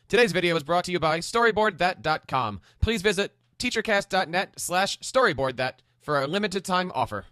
Today's video is brought to you by StoryboardThat.com. Please visit teachercast.net/storyboardthat for a limited time offer.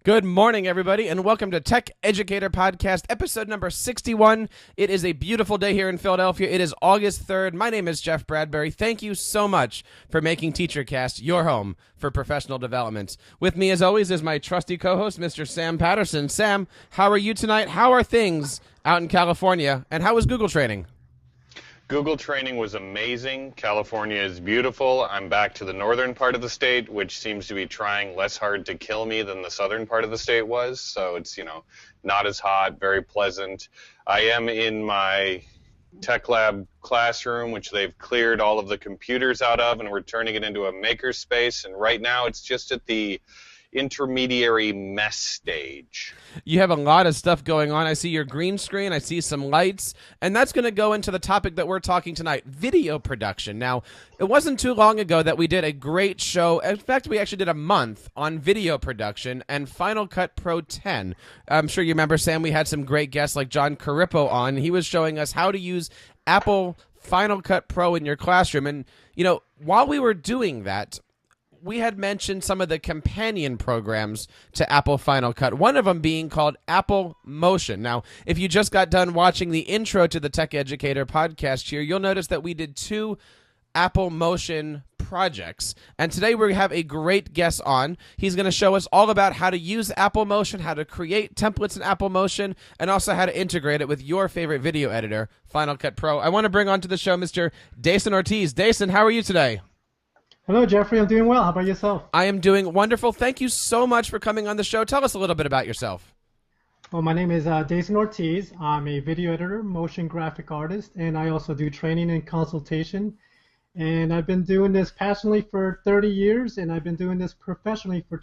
Good morning, everybody, and welcome to Tech Educator Podcast, episode number 61. It is a beautiful day here in Philadelphia. It is August 3rd. My name is Jeff Bradbury. Thank you so much for making TeacherCast your home for professional development. With me, as always, is my trusty co-host, Mr. Sam Patterson. Sam, how are you tonight? How are things out in California? And how was Google training? Google training was amazing. California is beautiful. I'm back to the northern part of the state, which seems to be trying less hard to kill me than the southern part of the state was. So it's, not as hot, very pleasant. I am in my tech lab classroom, which they've cleared all of the computers out of, and we're turning it into a maker space. And right now it's just at the intermediary mess stage. You have a lot of stuff going on. I see your green screen. I see some lights. And that's going to go into the topic that we're talking tonight, video production. Now, it wasn't too long ago that we did a great show. In fact, we actually did a month on video production and Final Cut Pro 10. I'm sure you remember, Sam, we had some great guests like John Carippo on. He was showing us how to use Apple Final Cut Pro in your classroom. And, while we were doing that, we had mentioned some of the companion programs to Apple Final Cut, one of them being called Apple Motion. Now, if you just got done watching the intro to the Tech Educator podcast here, you'll notice that we did two Apple Motion projects. And today we have a great guest on. He's going to show us all about how to use Apple Motion, how to create templates in Apple Motion, and also how to integrate it with your favorite video editor, Final Cut Pro. I want to bring onto the show Mr. Deyson Ortiz. Deyson, how are you today? Hello, Jeffrey. I'm doing well. How about yourself? I am doing wonderful. Thank you so much for coming on the show. Tell us a little bit about yourself. Well, my name is Deyson Ortiz. I'm a video editor, motion graphic artist, and I also do training and consultation. And I've been doing this passionately for 30 years, and I've been doing this professionally for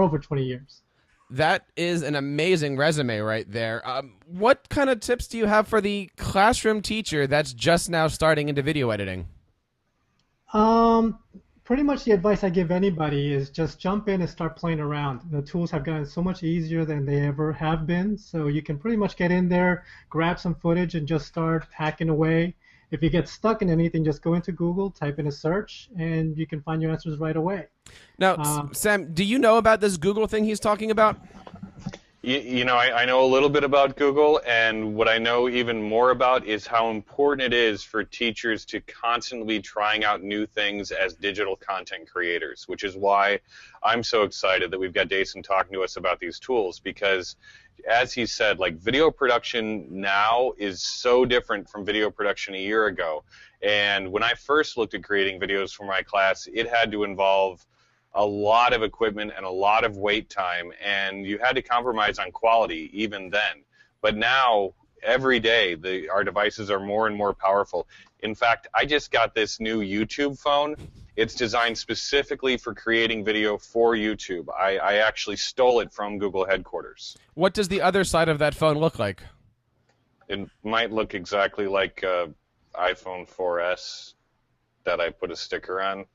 over 20 years. That is an amazing resume right there. What kind of tips do you have for the classroom teacher that's just now starting into video editing? Pretty much the advice I give anybody is just jump in and start playing around. The tools have gotten so much easier than they ever have been, so you can pretty much get in there, grab some footage, and just start hacking away. If you get stuck in anything, just go into Google, type in a search, and you can find your answers right away. Now, Sam, do you know about this Google thing he's talking about? I know a little bit about Google, and what I know even more about is how important it is for teachers to constantly be trying out new things as digital content creators, which is why I'm so excited that we've got Deyson talking to us about these tools, because as he said, video production now is so different from video production a year ago. And when I first looked at creating videos for my class, it had to involve a lot of equipment and a lot of wait time, and you had to compromise on quality even then. But now, every day, our devices are more and more powerful. In fact, I just got this new YouTube phone. It's designed specifically for creating video for YouTube. I actually stole it from Google headquarters. What does the other side of that phone look like? It might look exactly like an iPhone 4S that I put a sticker on.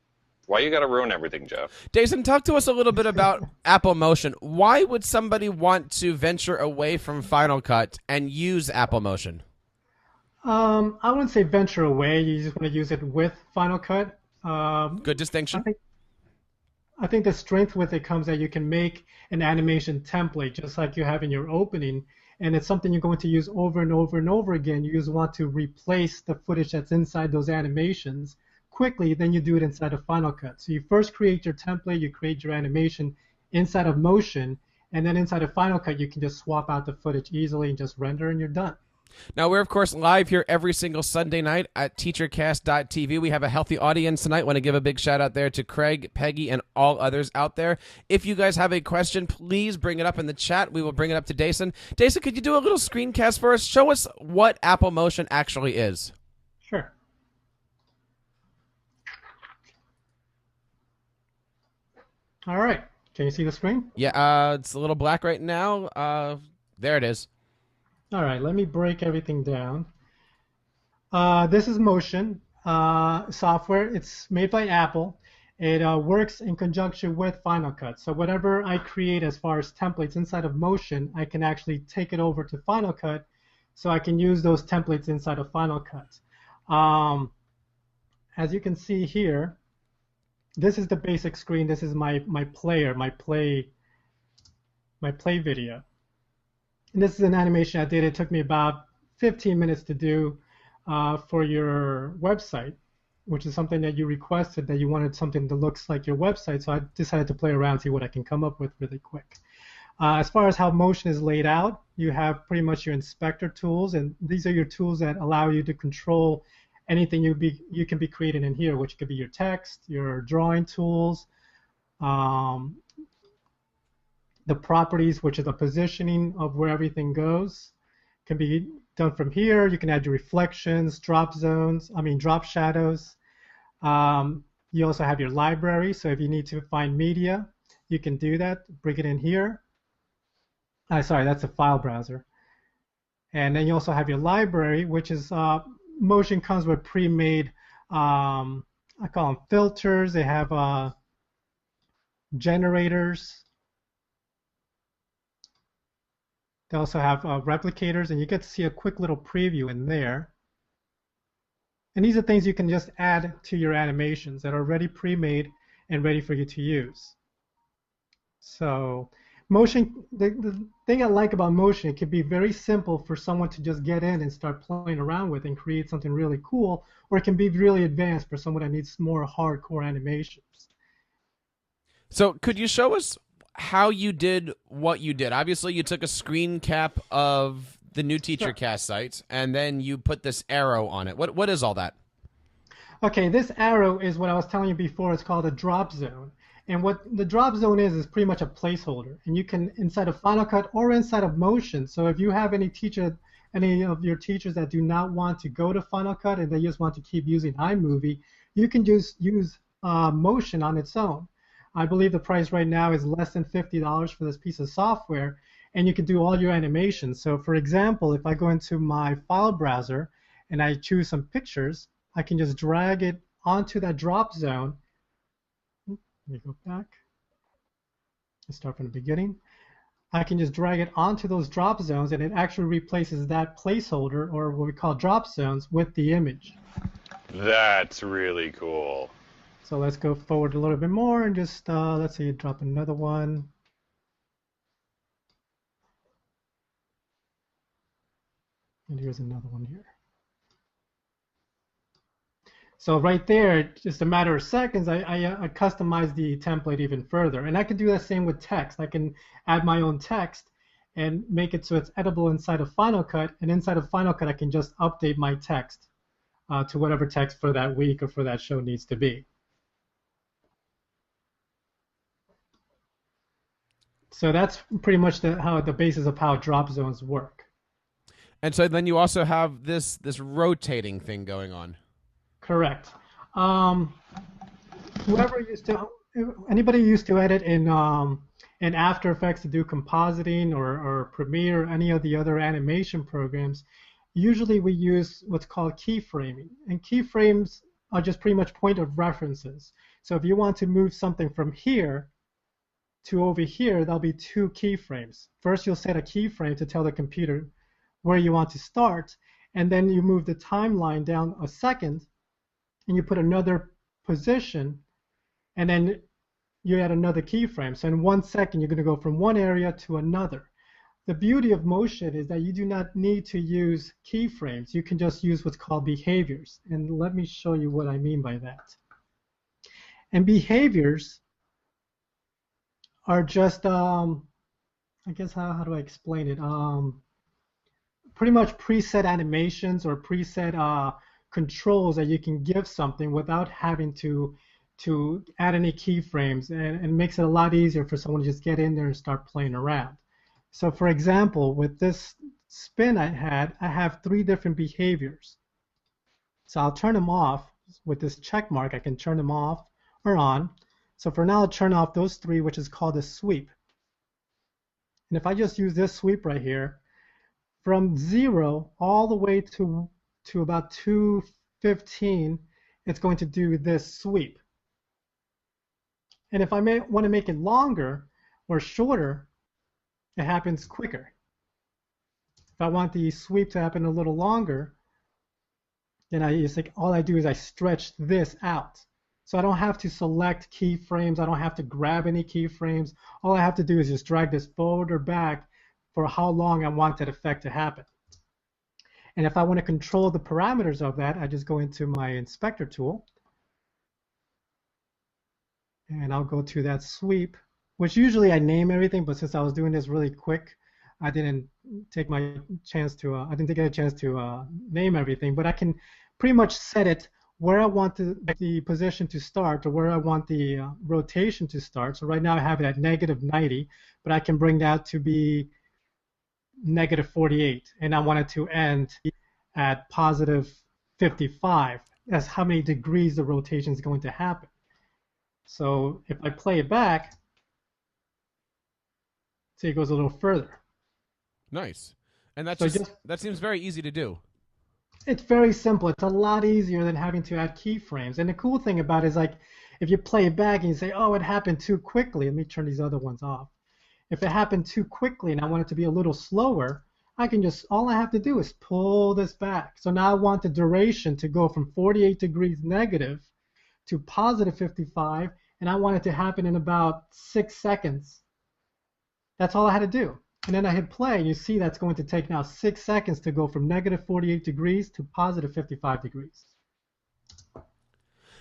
Why you got to ruin everything, Jeff? Deyson, talk to us a little bit about Apple Motion. Why would somebody want to venture away from Final Cut and use Apple Motion? I wouldn't say venture away. You just want to use it with Final Cut. Good distinction. I think the strength with it comes that you can make an animation template just like you have in your opening, and it's something you're going to use over and over and over again. You just want to replace the footage that's inside those animations quickly, then you do it inside of Final Cut. So you first create your template, you create your animation inside of Motion, and then inside of Final Cut you can just swap out the footage easily and just render and you're done. Now, we're, of course, live here every single Sunday night at teachercast.tv. We have a healthy audience tonight. Want to give a big shout out there to Craig, Peggy, and all others out there. If you guys have a question, please bring it up in the chat. We will bring it up to Deyson. Deyson, could you do a little screencast for us? Show us what Apple Motion actually is. Sure. All right. Can you see the screen? Yeah, it's a little black right now. There it is. All right, let me break everything down. This is Motion software. It's made by Apple. It works in conjunction with Final Cut. So whatever I create as far as templates inside of Motion, I can actually take it over to Final Cut, so I can use those templates inside of Final Cut. As you can see here, this is the basic screen. This is my player, my play video. And this is an animation I did. It took me about 15 minutes to do for your website, which is something that you requested, that you wanted something that looks like your website. So I decided to play around, see what I can come up with really quick. As far as how Motion is laid out, you have pretty much your inspector tools, and these are your tools that allow you to control anything you can be creating in here, which could be your text, your drawing tools, the properties, which is the positioning of where everything goes, can be done from here. You can add your reflections, drop shadows. You also have your library, so if you need to find media, you can do that. Bring it in here. Sorry, that's a file browser. And then you also have your library, which is Motion comes with pre-made, I call them filters. They have generators. They also have replicators, and you get to see a quick little preview in there. And these are things you can just add to your animations that are already pre-made and ready for you to use. So Motion, the thing I like about Motion, it can be very simple for someone to just get in and start playing around with and create something really cool, or it can be really advanced for someone that needs more hardcore animations. So could you show us how you did what you did? Obviously, you took a screen cap of the new TeacherCast site, and then you put this arrow on it. What is all that? Okay, this arrow is what I was telling you before. It's called a drop zone. And what the drop zone is pretty much a placeholder. And you can, inside of Final Cut or inside of Motion, so if you have any of your teachers that do not want to go to Final Cut and they just want to keep using Imovie, you can just use Motion on its own. I believe the price right now is less than $50 for this piece of software, and you can do all your animations. So for example, if I go into my file browser and I choose some pictures, I can just drag it onto that drop zone. Let me go back. Let's start from the beginning. I can just drag it onto those drop zones, and it actually replaces that placeholder, or what we call drop zones, with the image. That's really cool. So let's go forward a little bit more and just, let's say, drop another one. And here's another one here. So right there, just a matter of seconds, I customize the template even further. And I can do the same with text. I can add my own text and make it so it's editable inside of Final Cut. And inside of Final Cut, I can just update my text to whatever text for that week or for that show needs to be. So that's pretty much the basis of how drop zones work. And so then you also have this rotating thing going on. Correct. Anybody used to edit in After Effects to do compositing or Premiere or any of the other animation programs, usually we use what's called keyframing. And keyframes are just pretty much point of references. So if you want to move something from here to over here, there'll be two keyframes. First, you'll set a keyframe to tell the computer where you want to start, and then you move the timeline down a second, and you put another position, and then you add another keyframe. So in 1 second, you're going to go from one area to another. The beauty of Motion is that you do not need to use keyframes. You can just use what's called behaviors. And let me show you what I mean by that. And behaviors are just, I guess, how do I explain it? pretty much preset animations or preset controls that you can give something without having to add any keyframes, and it makes it a lot easier for someone to just get in there and start playing around. So for example, with this spin I have 3 different behaviors. So I'll turn them off with this check mark. I can turn them off or on. So for now, I'll turn off those 3, which is called a sweep. And if I just use this sweep right here, from 0 all the way to about 215, it's going to do this sweep. And if I want to make it longer or shorter, it happens quicker. If I want the sweep to happen a little longer, then all I do is I stretch this out. So I don't have to select keyframes. I don't have to grab any keyframes. All I have to do is just drag this forward or back for how long I want that effect to happen. And if I want to control the parameters of that, I just go into my inspector tool. And I'll go to that sweep, which usually I name everything, but since I was doing this really quick, I didn't take my chance to. I didn't get a chance to name everything. But I can pretty much set it where I want the position to start or where I want the rotation to start. So right now I have it at -90, but I can bring that to be -48, and I want it to end at +55. That's how many degrees the rotation is going to happen. So if I play it back, see, it goes a little further. Nice. And that's So that seems very easy to do. It's very simple. It's a lot easier than having to add keyframes. And the cool thing about it is, like, if you play it back and you say, oh, it happened too quickly, let me turn these other ones off. If it happened too quickly and I want it to be a little slower, I can just, all I have to do is pull this back. So now I want the duration to go from 48 degrees negative to +55, and I want it to happen in about 6 seconds. That's all I had to do. And then I hit play, and you see that's going to take now 6 seconds to go from -48 degrees to +55 degrees.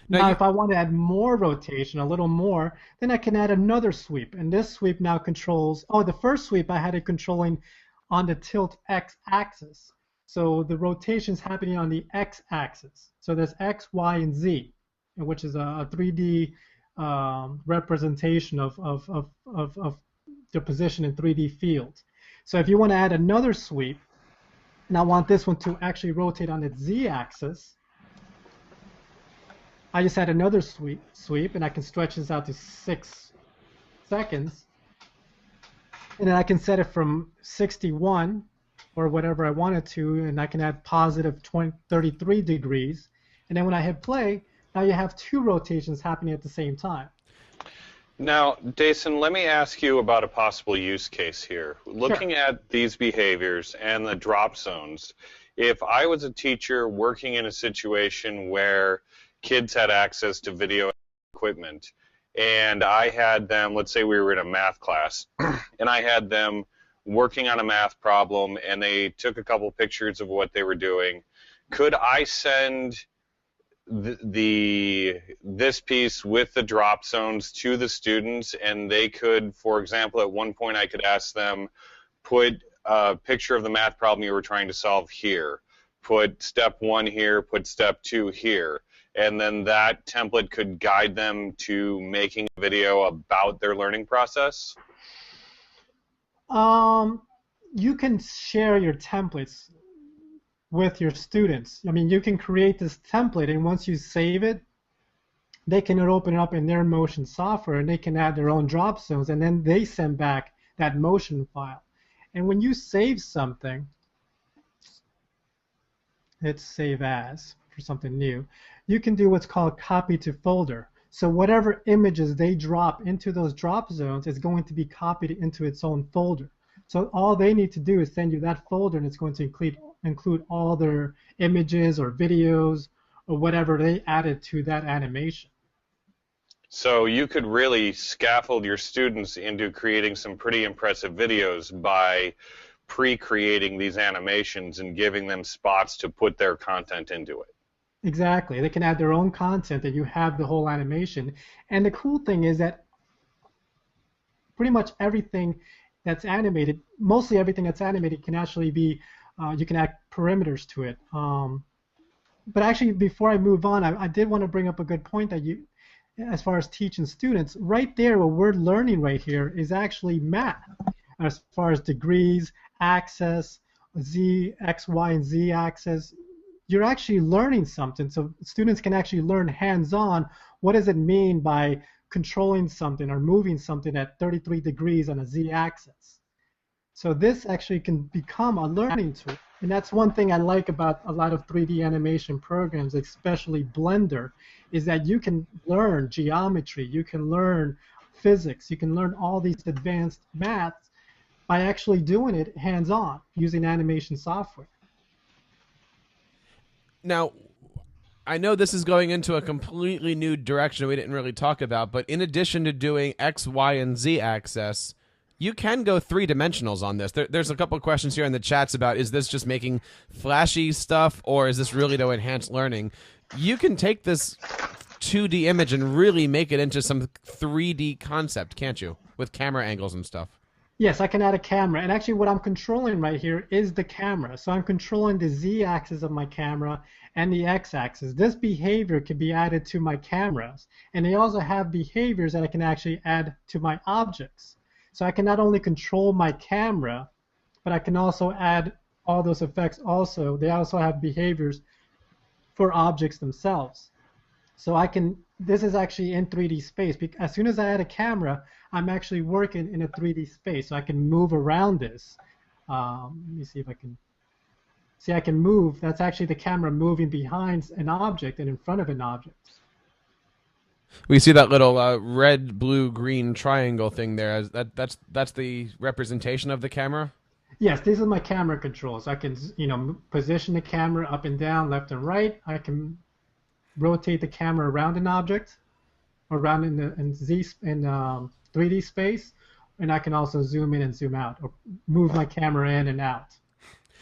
Now if I want to add more rotation, a little more, then I can add another sweep. And this sweep now controls, the first sweep I had it controlling on the tilt x-axis. So the rotation's happening on the x-axis. So there's x, y, and z, which is a 3D representation of the position in 3D fields. So if you want to add another sweep, and I want this one to actually rotate on its z-axis, I just add another sweep, and I can stretch this out to 6 seconds. And then I can set it from 61 or whatever I wanted to, and I can add +33 degrees. And then when I hit play, now you have 2 rotations happening at the same time. Now, Deyson, let me ask you about a possible use case here. Looking at these behaviors and the drop zones, if I was a teacher working in a situation where kids had access to video equipment, and I had them, let's say we were in a math class, and I had them working on a math problem, and they took a couple pictures of what they were doing, could I send this piece with the drop zones to the students, and they could, for example, at one point I could ask them, put a picture of the math problem you were trying to solve here, put step 1 here, put step 2 here, and then that template could guide them to making a video about their learning process? You can share your templates with your students. I mean, you can create this template, and once you save it, they can open it up in their motion software, and they can add their own drop zones, and then they send back that motion file. And when you save something, let's save as for something new, you can do what's called copy to folder. So whatever images they drop into those drop zones is going to be copied into its own folder. So all they need to do is send you that folder, and it's going to include all their images or videos or whatever they added to that animation. So you could really scaffold your students into creating some pretty impressive videos by pre-creating these animations and giving them spots to put their content into it. Exactly. They can add their own content, and you have the whole animation. And the cool thing is that pretty much everything that's animated, mostly everything that's animated, can actually be You can add perimeters to it. But actually, before I move on, I did want to bring up a good point that you, as far as teaching students, right there, what we're learning right here is actually math, as far as degrees, axis, x, y, and z axis. You're actually learning something, so students can actually learn hands-on what does it mean by controlling something or moving something at 33 degrees on a z-axis. So this actually can become a learning tool. And that's one thing I like about a lot of 3D animation programs, especially Blender, is that you can learn geometry, you can learn physics, you can learn all these advanced maths by actually doing it hands-on using animation software. Now, I know this is going into a completely new direction we didn't really talk about, but in addition to doing X, Y, and Z axis, you can go three-dimensionals on this. There's a couple of questions here in the chats about, is this just making flashy stuff, or is this really to enhance learning? You can take this 2D image and really make it into some 3D concept, can't you? With camera angles and stuff. Yes, I can add a camera. And actually what I'm controlling right here is the camera. So I'm controlling the Z-axis of my camera and the X-axis. This behavior can be added to my cameras. And they also have behaviors that I can actually add to my objects. So I can not only control my camera, but I can also add all those effects also. They also have behaviors for objects themselves. So I can, this is actually in 3D space. As soon as I add a camera, I'm actually working in a 3D space. So I can move around this. Let me see if I can, see I can move. That's actually the camera moving behind an object and in front of an object. We see that little red, blue, green triangle thing there. That's the representation of the camera? Yes, these are my camera controls. I can, position the camera up and down, left and right. I can rotate the camera around an object, around in 3D space, and I can also zoom in and zoom out, or move my camera in and out,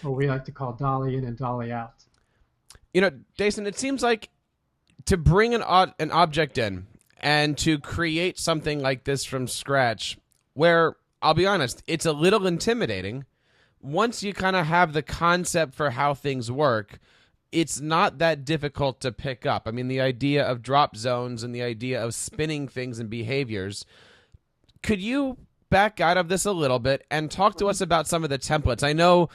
or we like to call dolly in and dolly out. Deyson, it seems like to bring an object in and to create something like this from scratch, where, I'll be honest, it's a little intimidating. Once you kind of have the concept for how things work, it's not that difficult to pick up. I mean, the idea of drop zones and the idea of spinning things and behaviors. Could you back out of this a little bit and talk to us about some of the templates? I know,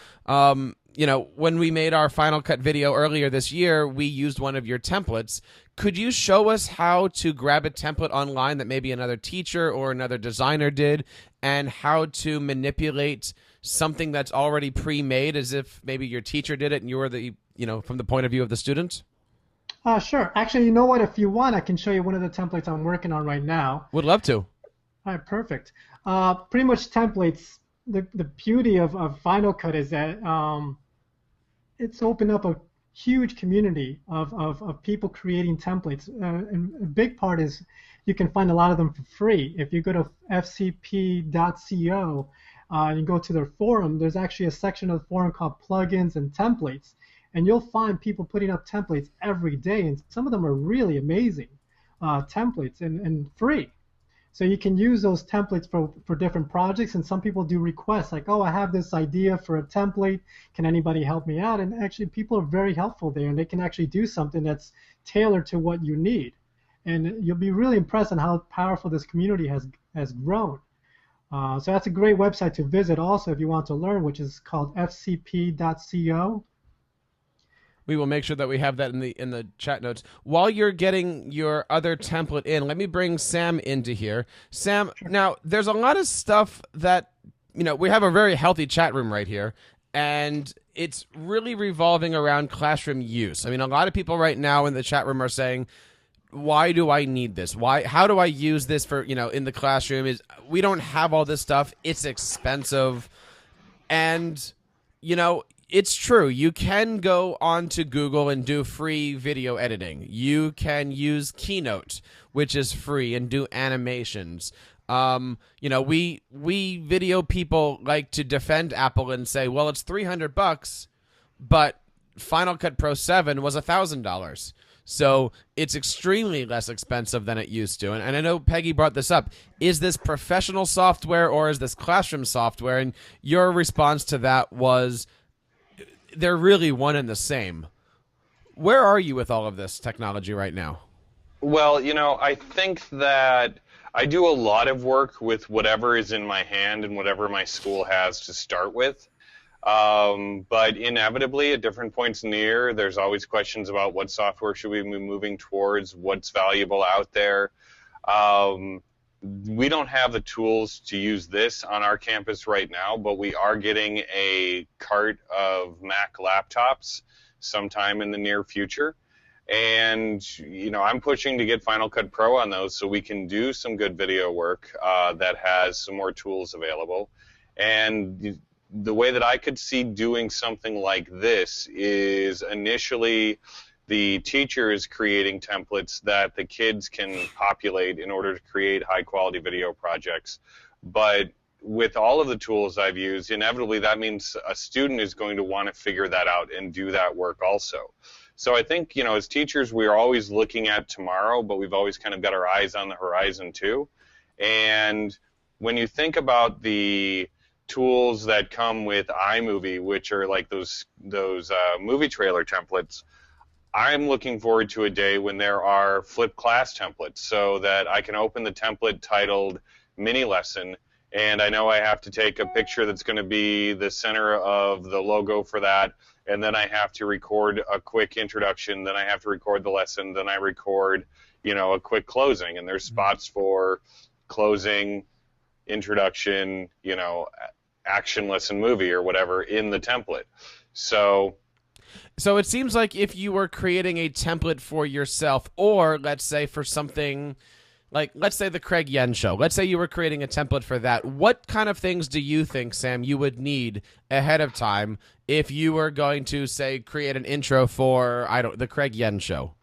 when we made our Final Cut video earlier this year, we used one of your templates. Could you show us how to grab a template online that maybe another teacher or another designer did, and how to manipulate something that's already pre-made as if maybe your teacher did it and you were the, from the point of view of the student? Sure. Actually, you know what? If you want, I can show you one of the templates I'm working on right now. Would love to. All right, perfect. Pretty much templates, the beauty of Final Cut is that it's opened up a huge community of people creating templates. And a big part is you can find a lot of them for free. If you go to fcp.co and you go to their forum, there's actually a section of the forum called plugins and templates. And you'll find people putting up templates every day, and some of them are really amazing templates and free. So you can use those templates for different projects, and some people do requests like, oh, I have this idea for a template. Can anybody help me out? And actually people are very helpful there, and they can actually do something that's tailored to what you need. And you'll be really impressed on how powerful this community has grown. So that's a great website to visit also if you want to learn, which is called fcp.co. We will make sure that we have that in the chat notes. While you're getting your other template in, let me bring Sam into here. Sam, now there's a lot of stuff that, we have a very healthy chat room right here, and it's really revolving around classroom use. I mean, a lot of people right now in the chat room are saying, why do I need this? How do I use this for, in the classroom? We don't have all this stuff. It's expensive. And, it's true. You can go onto Google and do free video editing. You can use Keynote, which is free, and do animations. We video people like to defend Apple and say, well, it's $300, but Final Cut Pro 7 was $1,000. So it's extremely less expensive than it used to. And I know Peggy brought this up. Is this professional software or is this classroom software? And your response to that was, they're really one and the same. Where are you with all of this technology right now? Well, I think that I do a lot of work with whatever is in my hand and whatever my school has to start with. But inevitably, at different points in the year, there's always questions about what software should we be moving towards, what's valuable out there. We don't have the tools to use this on our campus right now, but we are getting a cart of Mac laptops sometime in the near future. And, I'm pushing to get Final Cut Pro on those so we can do some good video work that has some more tools available. And the way that I could see doing something like this is initially the teacher is creating templates that the kids can populate in order to create high-quality video projects. But with all of the tools I've used, inevitably that means a student is going to want to figure that out and do that work also. So I think, as teachers, we are always looking at tomorrow, but we've always kind of got our eyes on the horizon too. And when you think about the tools that come with Imovie, which are like those movie trailer templates, I'm looking forward to a day when there are flipped class templates so that I can open the template titled mini lesson, and I know I have to take a picture that's going to be the center of the logo for that, and then I have to record a quick introduction, then I have to record the lesson, then I record, a quick closing, and there's spots for closing, introduction, action lesson movie or whatever in the template. So it seems like if you were creating a template for yourself, or let's say for something like, let's say the Craig Yen show, let's say you were creating a template for that, what kind of things do you think, Sam, you would need ahead of time if you were going to, say, create an intro for, the Craig Yen show?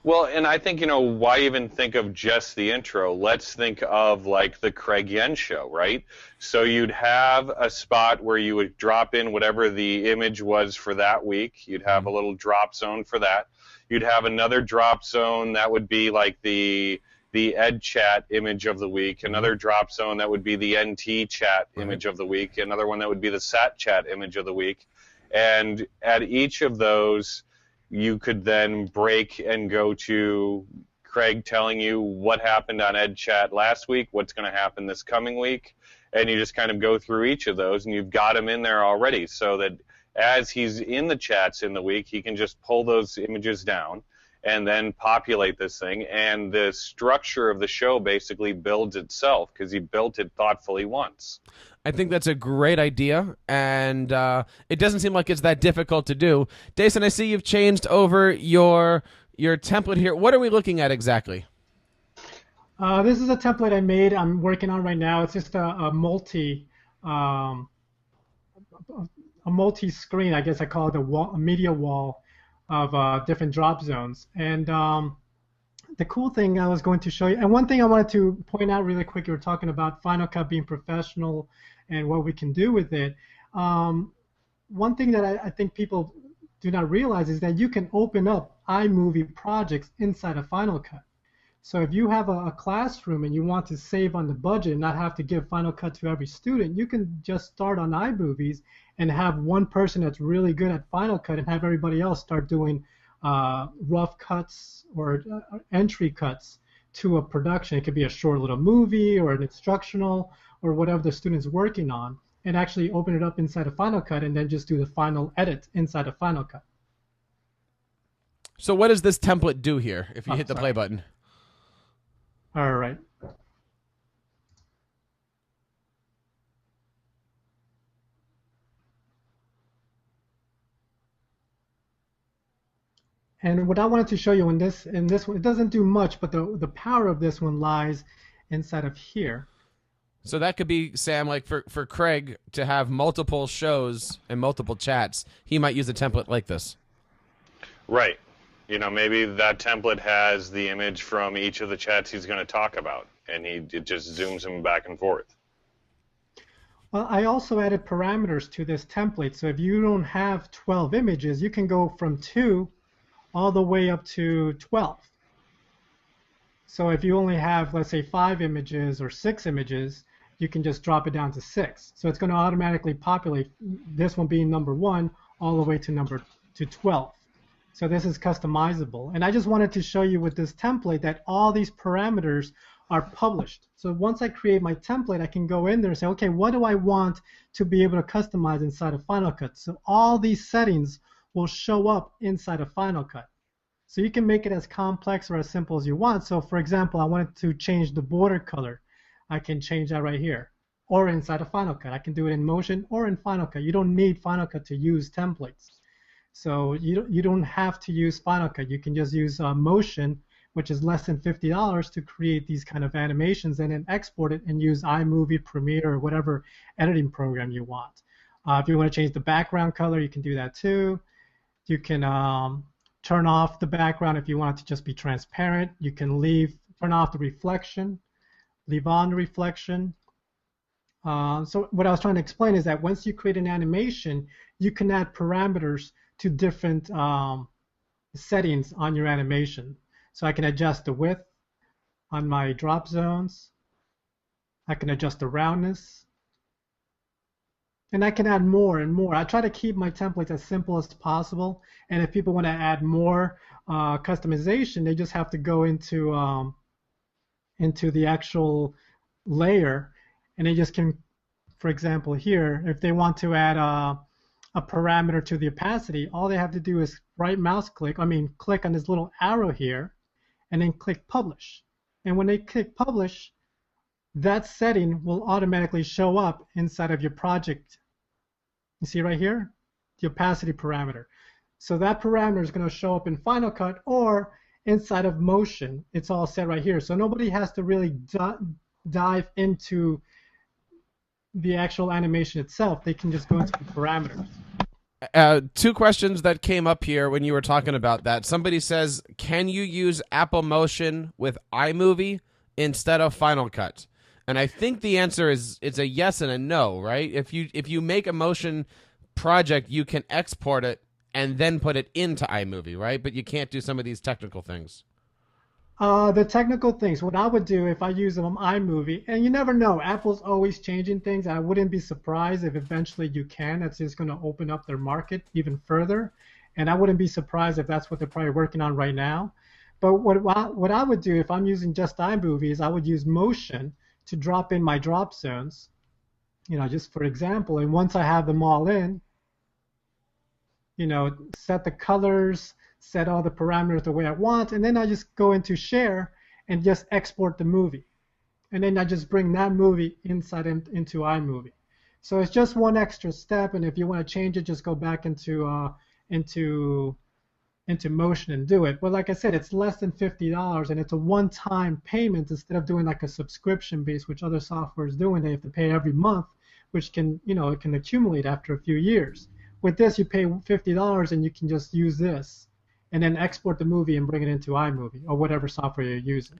Well, and I think, why even think of just the intro? Let's think of, like, the Craig Yen show, right? So you'd have a spot where you would drop in whatever the image was for that week. You'd have a little drop zone for that. You'd have another drop zone that would be like the Ed Chat image of the week, another drop zone that would be the NT Chat image of the week, another one that would be the Sat Chat image of the week. And at each of those, you could then break and go to Craig telling you what happened on Ed Chat last week, what's going to happen this coming week, and you just kind of go through each of those, and you've got him in there already so that as he's in the chats in the week, he can just pull those images down and then populate this thing, and the structure of the show basically builds itself because he built it thoughtfully once. I think that's a great idea, and it doesn't seem like it's that difficult to do. Deyson, I see you've changed over your template here. What are we looking at exactly? This is a template I made. I'm working on right now. It's just a multi-screen. I guess I call it a media wall of different drop zones. And the cool thing I was going to show you, and one thing I wanted to point out really quick, you were talking about Final Cut being professional and what we can do with it. One thing that I think people do not realize is that you can open up iMovie projects inside of Final Cut. So if you have a classroom and you want to save on the budget and not have to give Final Cut to every student, you can just start on iMovies and have one person that's really good at Final Cut and have everybody else start doing rough cuts or entry cuts to a production. It could be a short little movie or an instructional or whatever the student's working on, and actually open it up inside of Final Cut and then just do the final edit inside of Final Cut. So what does this template do here if you hit the play button? All right. And what I wanted to show you in this one, it doesn't do much, but the power of this one lies inside of here. So that could be, Sam, like for Craig to have multiple shows and multiple chats, he might use a template like this. Right. Maybe that template has the image from each of the chats he's going to talk about, and it just zooms him back and forth. Well, I also added parameters to this template. So if you don't have 12 images, you can go from 2 all the way up to 12. So if you only have, let's say, 5 images or 6 images, you can just drop it down to 6. So it's going to automatically populate, this one being number 1, all the way to 12. So this is customizable. And I just wanted to show you with this template that all these parameters are published. So once I create my template, I can go in there and say, okay, what do I want to be able to customize inside of Final Cut? So all these settings will show up inside of Final Cut. So you can make it as complex or as simple as you want. So for example, I wanted to change the border color. I can change that right here. Or inside of Final Cut. I can do it in Motion or in Final Cut. You don't need Final Cut to use templates. So you don't have to use Final Cut. You can just use Motion, which is less than $50 to create these kind of animations and then export it and use iMovie, Premiere, or whatever editing program you want. If you want to change the background color, you can do that too. You can turn off the background if you want it to just be transparent. You can turn off the reflection, leave on the reflection. So what I was trying to explain is that once you create an animation, you can add parameters to different settings on your animation. So I can adjust the width on my drop zones. I can adjust the roundness. And I can add more and more. I try to keep my templates as simple as possible. And if people want to add more customization, they just have to go into the actual layer. And they just can, for example, here, if they want to add a parameter to the opacity, all they have to do is click on this little arrow here, and then click Publish. And when they click Publish, that setting will automatically show up inside of your project. You see right here? The opacity parameter. So that parameter is going to show up in Final Cut or inside of Motion. It's all set right here. So nobody has to really dive into the actual animation itself. They can just go into the parameters. Two questions that came up here when you were talking about that. Somebody says, can you use Apple Motion with iMovie instead of Final Cut? And I think the answer is it's a yes and a no, right? If you make a motion project, you can export it and then put it into iMovie, right? But you can't do some of these technical things. The technical things, what I would do if I use them on iMovie, and you never know, Apple's always changing things. I wouldn't be surprised if eventually you can. That's just going to open up their market even further. And I wouldn't be surprised if that's what they're probably working on right now. But what I would do if I'm using just iMovie is I would use Motion to drop in my drop zones, just for example. And once I have them all in, set the colors, set all the parameters the way I want, and then I just go into Share and just export the movie. And then I just bring that movie into iMovie. So it's just one extra step, and if you want to change it, just go back into Motion and do it. But like I said, it's less than $50, and it's a one-time payment instead of doing like a subscription base, which other software is doing. They have to pay every month, which can, it can accumulate after a few years. With this, you pay $50, and you can just use this and then export the movie and bring it into iMovie or whatever software you're using.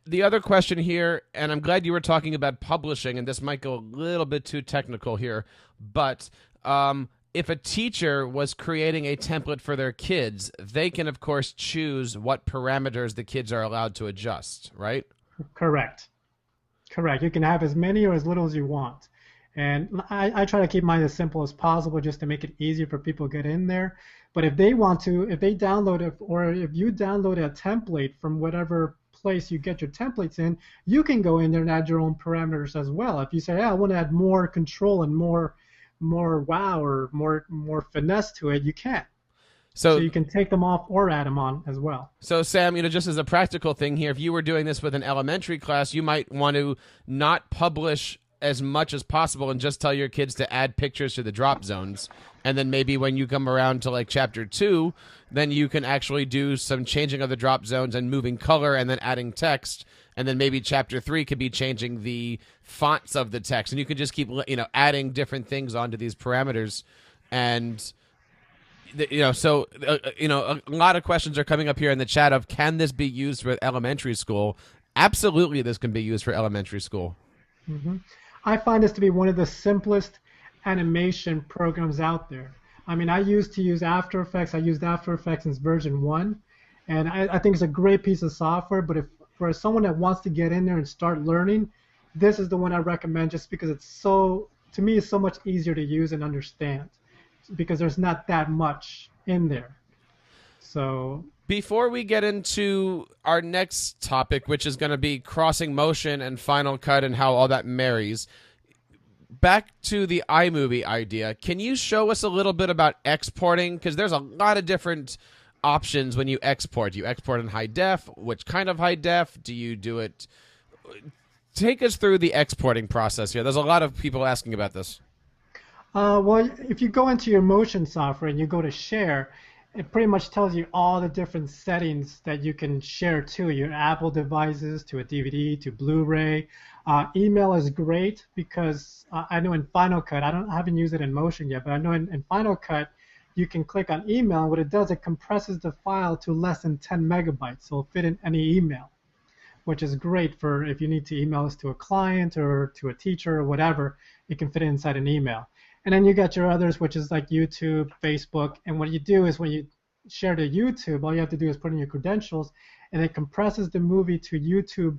The other question here, and I'm glad you were talking about publishing, and this might go a little bit too technical here, but if a teacher was creating a template for their kids, they can, of course, choose what parameters the kids are allowed to adjust, right? Correct. You can have as many or as little as you want. And I try to keep mine as simple as possible just to make it easier for people to get in there. But if they want to, if they download it, or if you download a template from whatever place you get your templates in, you can go in there and add your own parameters as well. If you say, I want to add more control and more wow or more finesse to it, you can. So you can take them off or add them on as well. So Sam, just as a practical thing here, if you were doing this with an elementary class, you might want to not publish as much as possible and just tell your kids to add pictures to the drop zones. And then maybe when you come around to like chapter 2, then you can actually do some changing of the drop zones and moving color and then adding text. And then maybe chapter 3 could be changing the fonts of the text. And you could just keep, adding different things onto these parameters. And, so, a lot of questions are coming up here in the chat of, can this be used for elementary school? Absolutely, this can be used for elementary school. Mm-hmm. I find this to be one of the simplest animation programs out there. I mean, I used to use After Effects. I used After Effects since version 1, and I think it's a great piece of software. But if for someone that wants to get in there and start learning, this is the one I recommend just because it's to me, it's so much easier to use and understand. because there's not that much in there. So before we get into our next topic, which is going to be crossing motion and Final Cut and how all that marries, back to the iMovie idea, can you show us a little bit about exporting? Because there's a lot of different options when you export. Do you export in high def? Which kind of high def? Do you do it? Take us through the exporting process here. There's a lot of people asking about this. Well, if you go into your Motion software and you go to share, it pretty much tells you all the different settings that you can share to your Apple devices, to a DVD, to Blu-ray. Email is great because I know in Final Cut, I haven't used it in Motion yet, but I know in Final Cut, you can click on email, and what it does, it compresses the file to less than 10 megabytes, so it'll fit in any email, which is great for if you need to email this to a client or to a teacher or whatever, it can fit inside an email. And then you got your others, which is like YouTube, Facebook, and what you do is when you share to YouTube, all you have to do is put in your credentials, and it compresses the movie to YouTube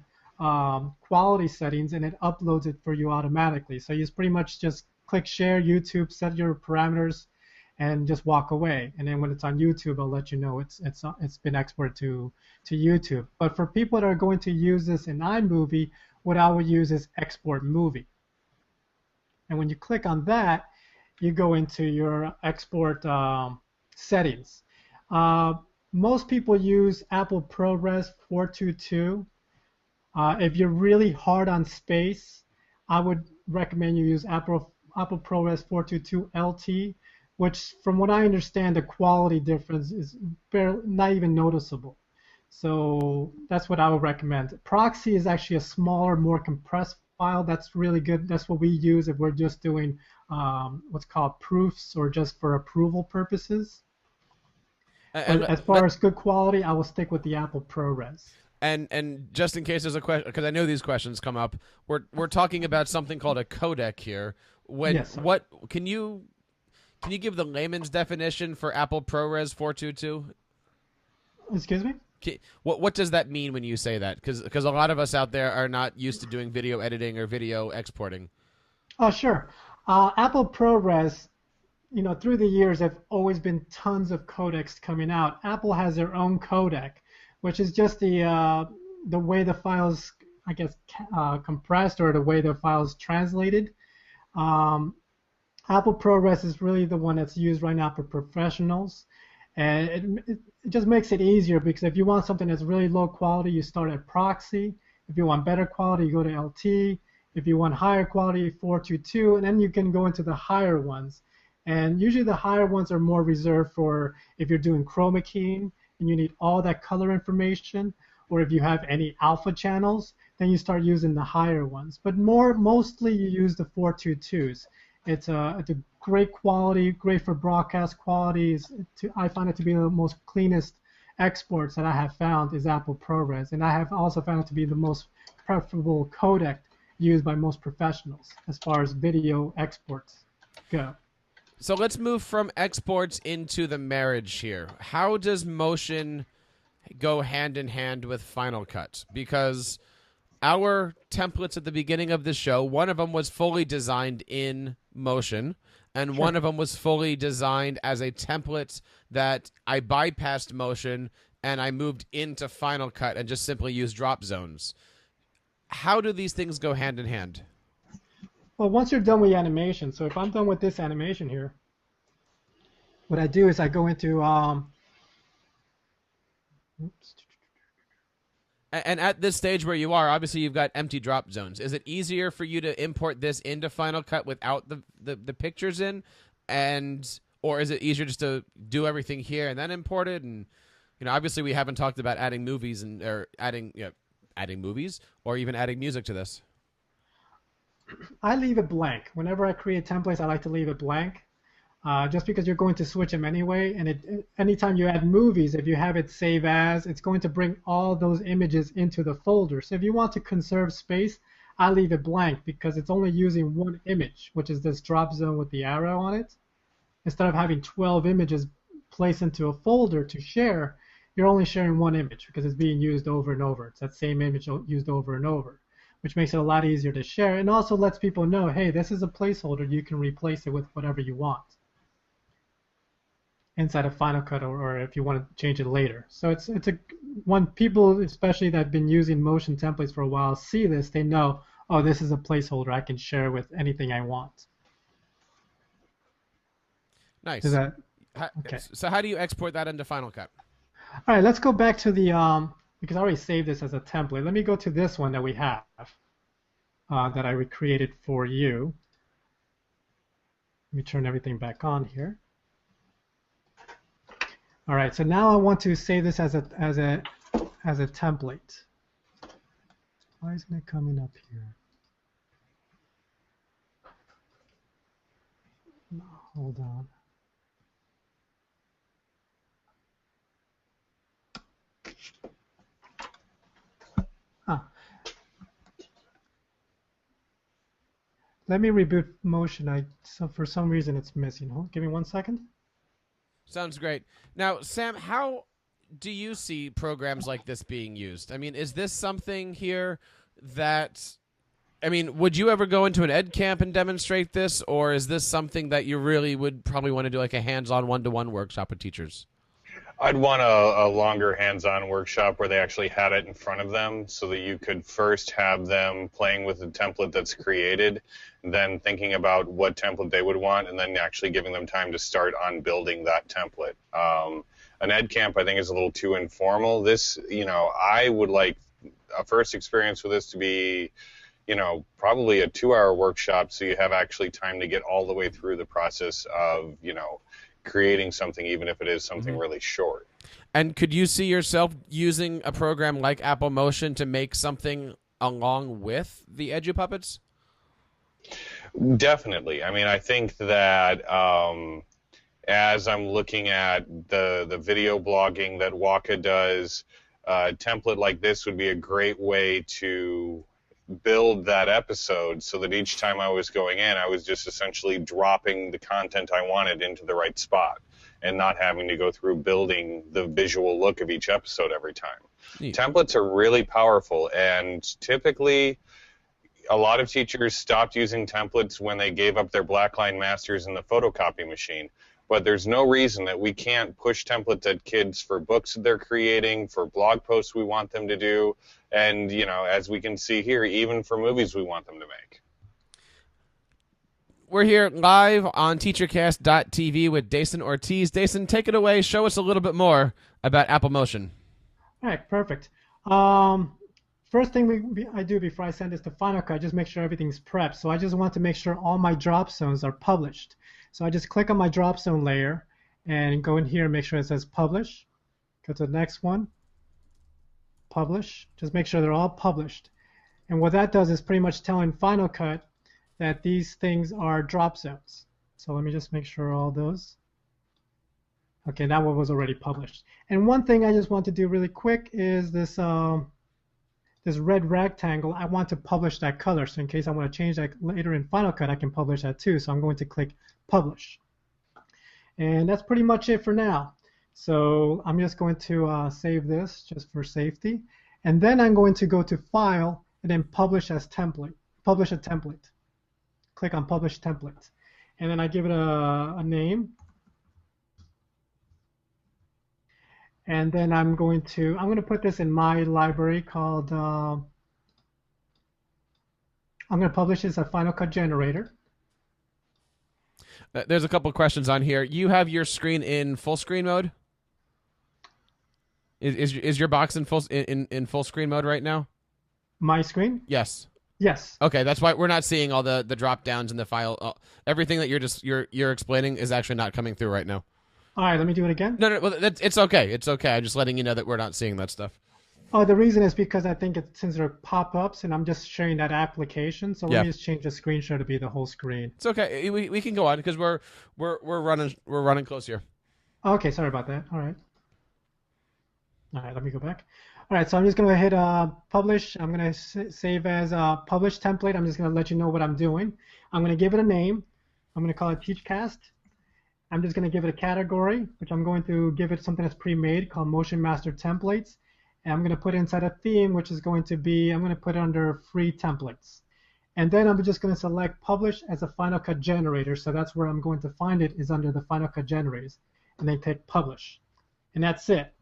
quality settings, and it uploads it for you automatically. So you just pretty much just click share YouTube, set your parameters, and just walk away. And then when it's on YouTube, I'll let you know it's been exported to YouTube. But for people that are going to use this in iMovie, what I would use is export movie. And when you click on that, you go into your export settings. Most people use Apple ProRes 422. If you're really hard on space, I would recommend you use Apple ProRes 422 LT, which from what I understand, the quality difference is not even noticeable. So that's what I would recommend. Proxy is actually a smaller, more compressed file. That's really good. That's what we use if we're just doing what's called proofs or just for approval purposes. But as far as good quality, I will stick with the Apple ProRes. And just in case there's a question, because I know these questions come up, we're talking about something called a codec here. Yes, sir. What can you give the layman's definition for Apple ProRes 422? Excuse me? What does that mean when you say that? Because a lot of us out there are not used to doing video editing or video exporting. Oh, sure. Apple ProRes, through the years, there have always been tons of codecs coming out. Apple has their own codec, which is just the way the files, I guess, compressed or the way the files translated. Apple ProRes is really the one that's used right now for professionals, and it just makes it easier because if you want something that's really low quality, you start at Proxy. If you want better quality, you go to LT. If you want higher quality, 422, and then you can go into the higher ones. And usually the higher ones are more reserved for if you're doing chroma keying and you need all that color information, or if you have any alpha channels, then you start using the higher ones. But mostly you use the 422s. It's a great quality, great for broadcast quality. I find it to be the most cleanest exports that I have found is Apple ProRes, and I have also found it to be the most preferable codec used by most professionals as far as video exports go. So let's move from exports into the marriage here. How does Motion go hand in hand with Final Cut? Because our templates at the beginning of the show, one of them was fully designed in Motion, and one of them was fully designed as a template that I bypassed Motion and I moved into Final Cut and just simply used drop zones. How do these things go hand in hand? Well, once you're done with the animation, so if I'm done with this animation here, what I do is I go into And at this stage where you are, obviously you've got empty drop zones. Is it easier for you to import this into Final Cut without the pictures in, or is it easier just to do everything here and then import it? And obviously we haven't talked about adding movies or adding movies or even adding music to this. I leave it blank. Whenever I create templates, I like to leave it blank. Just because you're going to switch them anyway, and anytime you add movies, if you have it save as, it's going to bring all those images into the folder. So if you want to conserve space, I leave it blank because it's only using one image, which is this drop zone with the arrow on it. Instead of having 12 images placed into a folder to share, you're only sharing one image because it's being used over and over. It's that same image used over and over, which makes it a lot easier to share and also lets people know, hey, this is a placeholder. You can replace it with whatever you want. inside of Final Cut, or if you want to change it later. So it's a when people, especially that have been using motion templates for a while, see this, they know, oh, this is a placeholder. I can share with anything I want. Nice. Is that okay? So how do you export that into Final Cut? All right, let's go back to the because I already saved this as a template. Let me go to this one that we have that I recreated for you. Let me turn everything back on here. All right, so now I want to save this as a template. Why isn't it coming up here? Hold on. Let me reboot Motion. So for some reason it's missing. Give me 1 second. Sounds great. Now, Sam, how do you see programs like this being used? I mean, is this something here that, I mean, would you ever go into an ed camp and demonstrate this, or is this something that you really would probably want to do like a hands-on one-to-one workshop with teachers? I'd want a longer hands-on workshop where they actually had it in front of them so that you could first have them playing with the template that's created, then thinking about what template they would want, and then actually giving them time to start on building that template. An ed camp, I think, is a little too informal. This, I would like a first experience with this to be, probably a 2-hour workshop so you have actually time to get all the way through the process of, creating something, even if it is something really short. And could you see yourself using a program like Apple Motion to make something along with the EduPuppets? Definitely. I mean, I think that as I'm looking at the video blogging that Waka does, a template like this would be a great way to build that episode so that each time I was going in, I was just essentially dropping the content I wanted into the right spot and not having to go through building the visual look of each episode every time. Neat. Templates are really powerful, and typically a lot of teachers stopped using templates when they gave up their blackline masters in the photocopy machine. But there's no reason that we can't push templates at kids for books that they're creating, for blog posts we want them to do, and, as we can see here, even for movies we want them to make. We're here live on TeacherCast.tv with Deyson Ortiz. Deyson, take it away. Show us a little bit more about Apple Motion. All right, perfect. First thing I do before I send this to Final Cut, I just make sure everything's prepped. So I just want to make sure all my drop zones are published. So I just click on my drop zone layer and go in here and make sure it says publish. Go to the next one, publish. Just make sure they're all published. And what that does is pretty much telling Final Cut that these things are drop zones. So let me just make sure all those. Okay, that one was already published. And one thing I just want to do really quick is this this red rectangle. I want to publish that color. So in case I want to change that later in Final Cut, I can publish that too. So I'm going to click publish. And that's pretty much it for now. So I'm just going to save this just for safety. And then I'm going to go to File and then Publish as Template. Publish a template. Click on Publish Template. And then I give it a name. And then I'm going to put this in my library called, I'm going to publish this as a Final Cut Generator. There's a couple questions on here. You have your screen in full screen mode? Is your box in full screen mode right now? My screen? Yes. Yes. Okay, that's why we're not seeing all the drop downs in the file. Everything that you're explaining is actually not coming through right now. All right, let me do it again. No, well, it's okay. It's okay. I'm just letting you know that we're not seeing that stuff. Oh, the reason is because I think since they're pop-ups and I'm just sharing that application, so let me just change the screen share to be the whole screen. It's okay. We can go on because we're running close here. Okay, sorry about that. All right, let me go back. All right, so I'm just going to hit publish. I'm going to save as a publish template. I'm just going to let you know what I'm doing. I'm going to give it a name. I'm going to call it TeachCast. I'm just going to give it a category, which I'm going to give it something that's pre-made called Motion Master Templates. And I'm going to put inside a theme, which is going to be, I'm going to put it under free templates. And then I'm just going to select publish as a Final Cut Generator. So that's where I'm going to find it, is under the Final Cut Generators. and then click Publish. And that's it.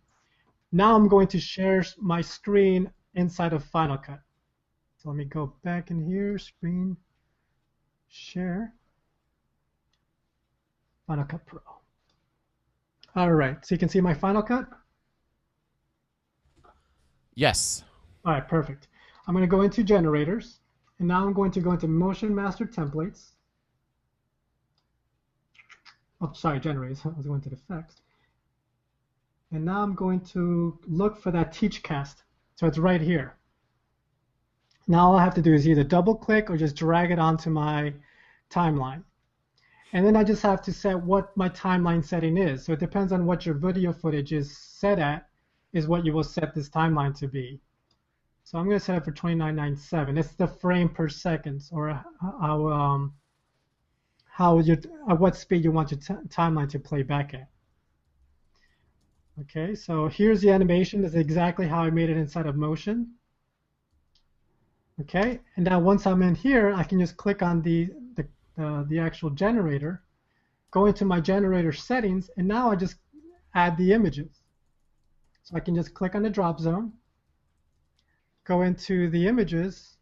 Now I'm going to share my screen inside of Final Cut. So let me go back in here, Screen, Share, Final Cut Pro. All right, so you can see my Final Cut? Yes. All right, perfect. I'm going to go into Generators, and now I'm going to go into Motion Master Templates. Oh, sorry, Generators. I was going to the Effects. And now I'm going to look for that Teach Cast. So it's right here. Now all I have to do is either double click or just drag it onto my timeline. And then I just have to set what my timeline setting is. So it depends on what your video footage is set at, is what you will set this timeline to be. So I'm going to set it for 2997. It's the frame per second, or at what speed you want your timeline to play back at. Okay, so here's the animation. This is exactly how I made it inside of Motion. Okay, and now once I'm in here, I can just click on the actual generator, go into my generator settings, and now I just add the images. So I can just click on the drop zone, go into the images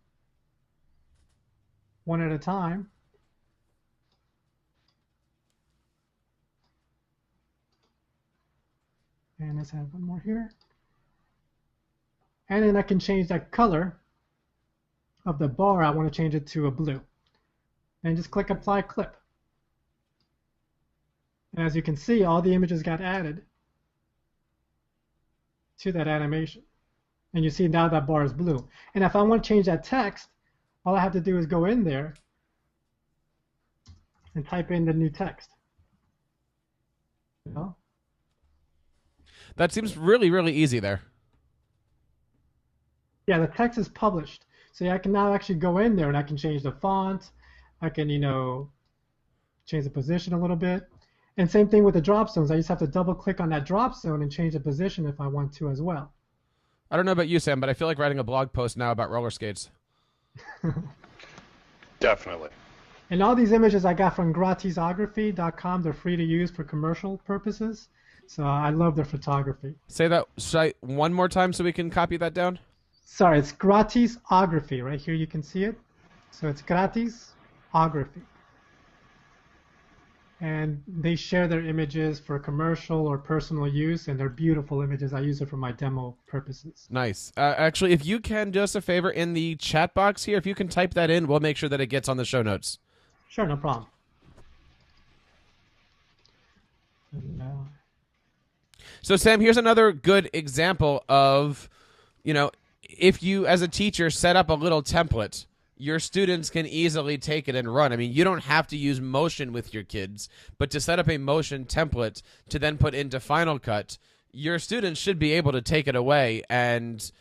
one at a time, and let's add one more here. And then I can change that color of the bar. I want to change it to a blue. And just click Apply Clip. And as you can see, all the images got added to that animation. And you see now that bar is blue. And if I want to change that text, all I have to do is go in there and type in the new text. You know? That seems really, really easy there. Yeah, the text is published. So I can now actually go in there and I can change the font. I can, change the position a little bit. And same thing with the drop zones. I just have to double click on that drop zone and change the position if I want to as well. I don't know about you, Sam, but I feel like writing a blog post now about roller skates. Definitely. And all these images I got from Gratisography.com. They're free to use for commercial purposes. So I love their photography. Say that one more time so we can copy that down. Sorry, it's Gratisography. Right here you can see it. So it's Gratisography. And they share their images for commercial or personal use, and they're beautiful images. I use it for my demo purposes. Nice. Actually, if you can do us a favor in the chat box here, if you can type that in, we'll make sure that it gets on the show notes. Sure, no problem. So, Sam, here's another good example of, if you, as a teacher, set up a little template, your students can easily take it and run. I mean, you don't have to use Motion with your kids, but to set up a Motion template to then put into Final Cut, your students should be able to take it away and,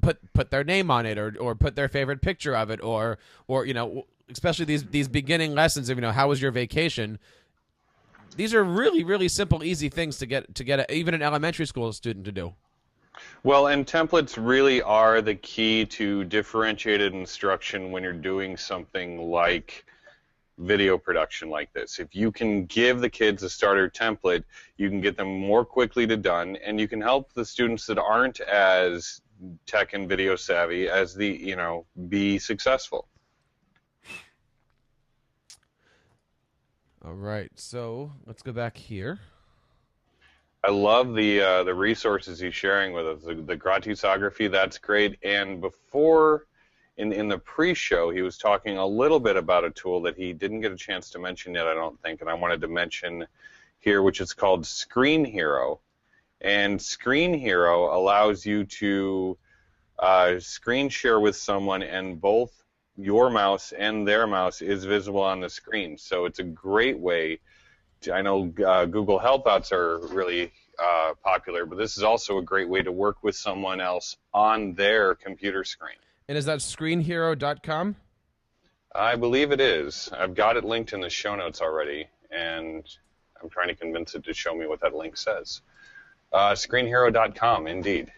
put their name on it or put their favorite picture of it or especially these beginning lessons of, how was your vacation? These are really, really simple, easy things to get even an elementary school student to do. Well, and templates really are the key to differentiated instruction when you're doing something like video production like this. If you can give the kids a starter template, you can get them more quickly to done, and you can help the students that aren't as tech and video savvy as be successful. All right, so let's go back here. I love the resources he's sharing with us. The Gratisography, that's great. And before, in the pre-show, he was talking a little bit about a tool that he didn't get a chance to mention yet, I don't think, and I wanted to mention here, which is called Screen Hero. And Screen Hero allows you to screen share with someone, and both your mouse and their mouse is visible on the screen. So it's a great way. I know Google Helpouts are really popular, but this is also a great way to work with someone else on their computer screen. And is that screenhero.com? I believe it is. I've got it linked in the show notes already, and I'm trying to convince it to show me what that link says. Screenhero.com, indeed.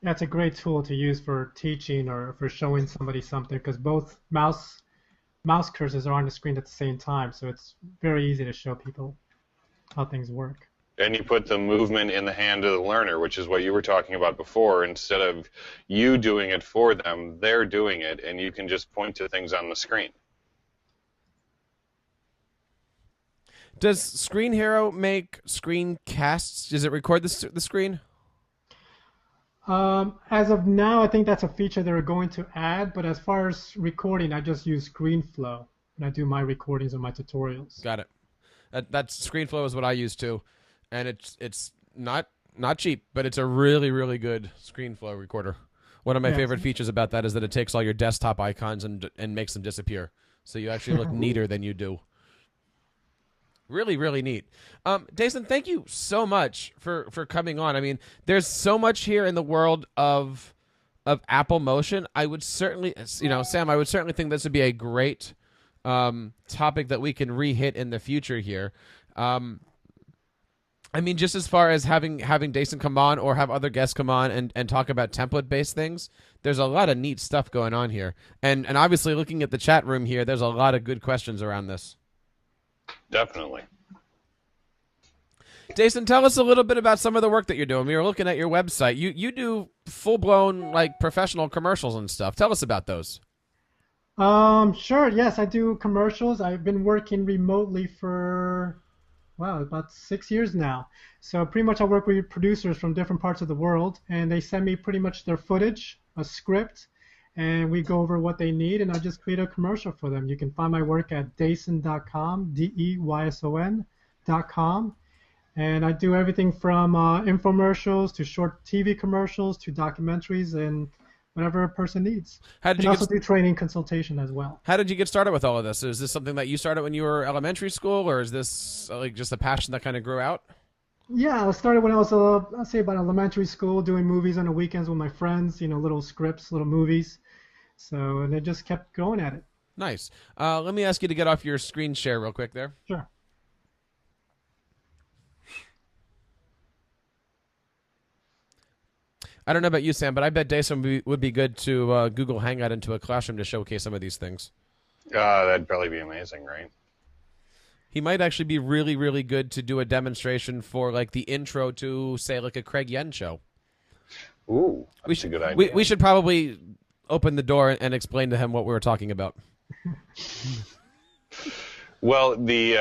That's a great tool to use for teaching or for showing somebody something because both mouse cursors are on the screen at the same time, so it's very easy to show people how things work. And you put the movement in the hand of the learner, which is what you were talking about before. Instead of you doing it for them, they're doing it, and you can just point to things on the screen. Does Screen Hero make screencasts? Does it record the screen? As of now, I think that's a feature they're going to add, but as far as recording, I just use ScreenFlow, and I do my recordings and my tutorials. Got it. That's ScreenFlow is what I use too, and it's not cheap, but it's a really, really good ScreenFlow recorder. One of my favorite features about that is that it takes all your desktop icons and makes them disappear, so you actually look neater than you do. Really, really neat. Deyson, thank you so much for coming on. I mean, there's so much here in the world of Apple Motion. I would certainly, Sam, I would certainly think this would be a great topic that we can re-hit in the future here. I mean, just as far as having Deyson come on or have other guests come on and talk about template-based things, there's a lot of neat stuff going on here. And obviously, looking at the chat room here, there's a lot of good questions around this. Definitely. Deyson, tell us a little bit about some of the work that you're doing. We were looking at your website. You do full-blown, like, professional commercials and stuff. Tell us about those. Sure. Yes, I do commercials. I've been working remotely for, about 6 years now. So pretty much I work with producers from different parts of the world, and they send me pretty much their footage, a script, and we go over what they need, and I just create a commercial for them. You can find my work at Deyson.com, Deyson.com. And I do everything from infomercials to short TV commercials to documentaries and whatever a person needs. And also do training consultation as well. How did you get started with all of this? Is this something that you started when you were elementary school, or is this like just a passion that kind of grew out? Yeah, I started when I was, I'd say about elementary school, doing movies on the weekends with my friends, little scripts, little movies. So, and I just kept going at it. Nice. Let me ask you to get off your screen share real quick there. Sure. I don't know about you, Sam, but I bet Deyson would be good to Google Hangout into a classroom to showcase some of these things. That'd probably be amazing, right? He might actually be really, really good to do a demonstration for, like, the intro to, say, like a Craig Yen show. Ooh, that's a good idea. We should probably open the door and explain to him what we were talking about. Well, we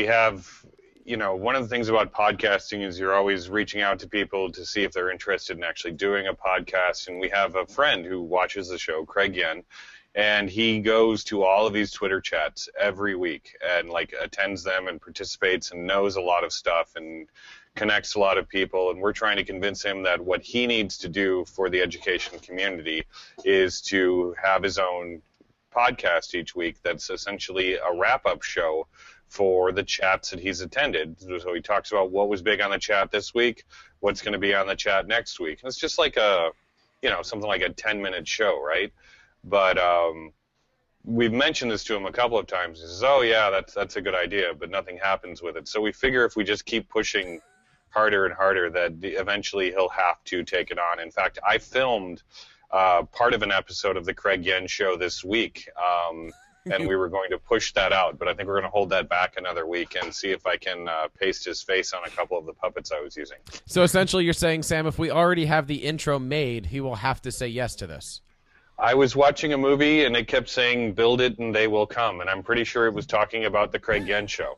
have, one of the things about podcasting is you're always reaching out to people to see if they're interested in actually doing a podcast. And we have a friend who watches the show, Craig Yen, and he goes to all of these Twitter chats every week and, like, attends them and participates and knows a lot of stuff and connects a lot of people. And we're trying to convince him that what he needs to do for the education community is to have his own podcast each week that's essentially a wrap-up show for the chats that he's attended. So he talks about what was big on the chat this week, what's going to be on the chat next week. And it's just like something like a 10-minute show, right? But we've mentioned this to him a couple of times. He says, "Oh yeah, that's a good idea," but nothing happens with it. So we figure if we just keep pushing harder and harder, that eventually he'll have to take it on. In fact, I filmed part of an episode of the Craig Yen show this week, and we were going to push that out, but I think we're going to hold that back another week and see if I can paste his face on a couple of the puppets I was using. So essentially you're saying, Sam, if we already have the intro made, he will have to say yes to this. I was watching a movie, and it kept saying, "Build it and they will come," and I'm pretty sure it was talking about the Craig Yen show.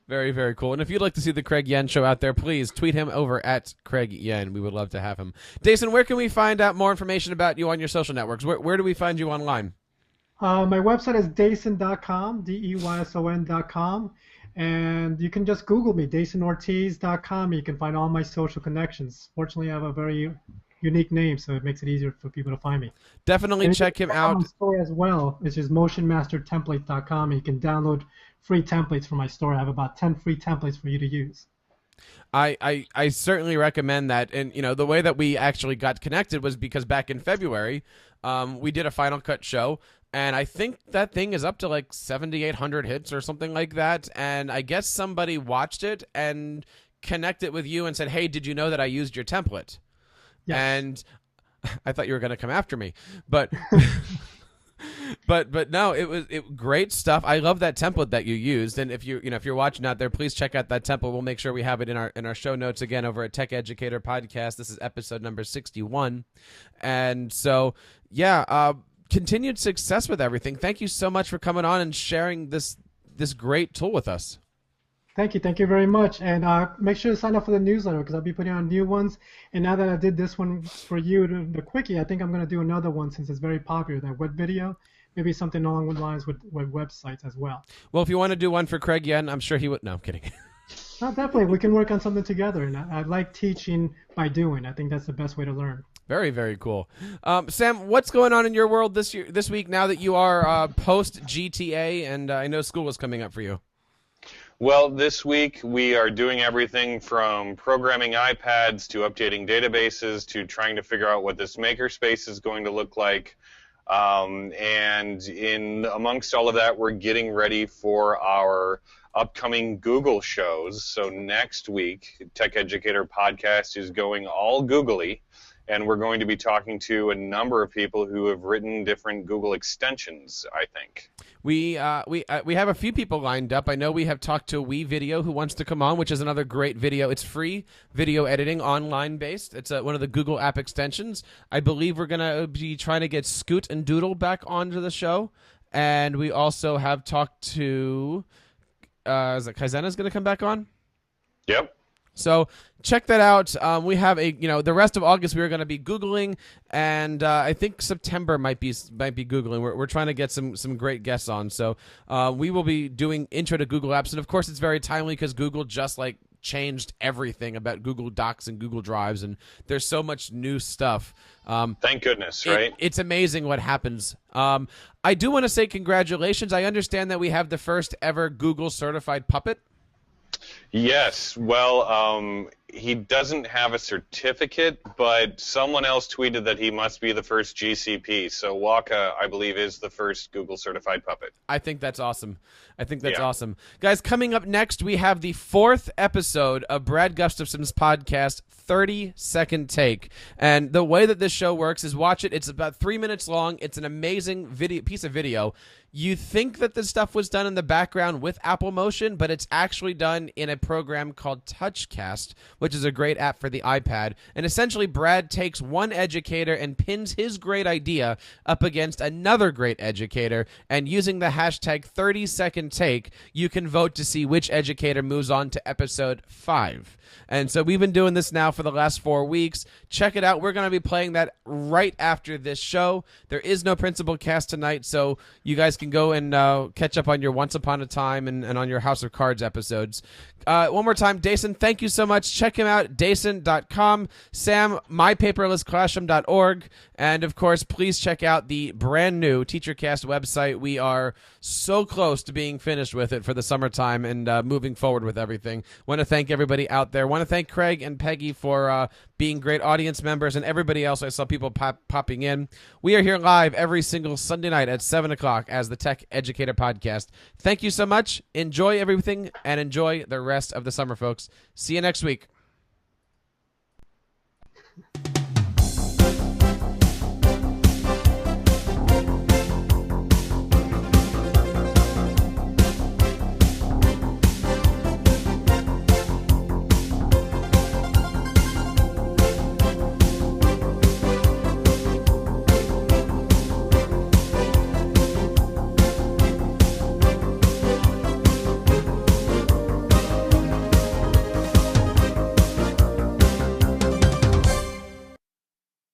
Very, very cool. And if you'd like to see the Craig Yen show out there, please tweet him over at Craig Yen. We would love to have him. Deyson, where can we find out more information about you on your social networks? Where do we find you online? My website is Deyson.com, Deyson.com, and you can just Google me, DeysonOrtiz.com. You can find all my social connections. Fortunately, I have a very unique name, so it makes it easier for people to find me. Definitely check him out. My store as well, which is motionmastertemplate.com. You can download free templates from my store. I have about 10 free templates for you to use. I certainly recommend that. And, the way that we actually got connected was because back in February, we did a Final Cut show, and I think that thing is up to like 7,800 hits or something like that. And I guess somebody watched it and connected with you and said, "Hey, did you know that I used your template?" Yes. And I thought you were going to come after me, but but no, it was great stuff. I love that template that you used, and if you're watching out there, please check out that template. We'll make sure we have it in our show notes again over at Tech Educator Podcast. This is episode number 61, and so yeah, continued success with everything. Thank you so much for coming on and sharing this great tool with us. Thank you very much, and make sure to sign up for the newsletter because I'll be putting on new ones. And now that I did this one for you, the quickie, I think I'm going to do another one since it's very popular, that web video. Maybe something along the lines with websites as well. Well, if you want to do one for Craig Yen, I'm sure he would. No, I'm kidding. No, definitely, we can work on something together. And I like teaching by doing. I think that's the best way to learn. Very, very cool. Sam, what's going on in your world this week now that you are post GTA, and I know school is coming up for you? Well, this week we are doing everything from programming iPads to updating databases to trying to figure out what this makerspace is going to look like. And amongst all of that, we're getting ready for our upcoming Google shows. So next week, Tech Educator Podcast is going all googly, and we're going to be talking to a number of people who have written different Google extensions, I think. We have a few people lined up. I know we have talked to WeVideo who wants to come on, which is another great video. It's free video editing, online based. It's one of the Google app extensions. I believe we're gonna be trying to get Scoot and Doodle back onto the show, and we also have talked to is it Kaizena's gonna come back on? Yep. So check that out. We have the rest of August we are going to be Googling, and I think September might be Googling. We're trying to get some great guests on. So we will be doing intro to Google Apps, and of course it's very timely because Google just changed everything about Google Docs and Google Drives, and there's so much new stuff. Thank goodness, right? It's amazing what happens. I do want to say congratulations. I understand that we have the first ever Google certified puppet. Yes. Well, he doesn't have a certificate, but someone else tweeted that he must be the first GCP. So Waka, I believe, is the first Google certified puppet. I think that's awesome. Awesome. Guys, coming up next, we have the 4th episode of Brad Gustafson's podcast, 30-Second Take. And the way that this show works is watch it. It's about 3 minutes long. It's an amazing piece of video. You think that this stuff was done in the background with Apple Motion, but it's actually done in a program called TouchCast, which is a great app for the iPad. And essentially, Brad takes one educator and pins his great idea up against another great educator, and using the hashtag 30-Second Take, you can vote to see which educator moves on to episode 5. And so we've been doing this now for the last 4 weeks. Check it out. We're going to be playing that right after this show. There is no principal cast tonight, so you guys can go and catch up on your Once Upon a Time and on your House of Cards episodes. One more time, Deyson, thank you so much. Check him out, Deyson.com. Sam, mypaperlessclassroom.org. And, of course, please check out the brand new TeacherCast website. We are so close to being finished with it for the summertime and moving forward with everything. Want to thank everybody out there. Want to thank Craig and Peggy for being great audience members, and everybody else. I saw people popping in. We are here live every single Sunday night at 7 o'clock as the Tech Educator Podcast. Thank you so much. Enjoy everything, and enjoy the rest of the summer, folks. See you next week.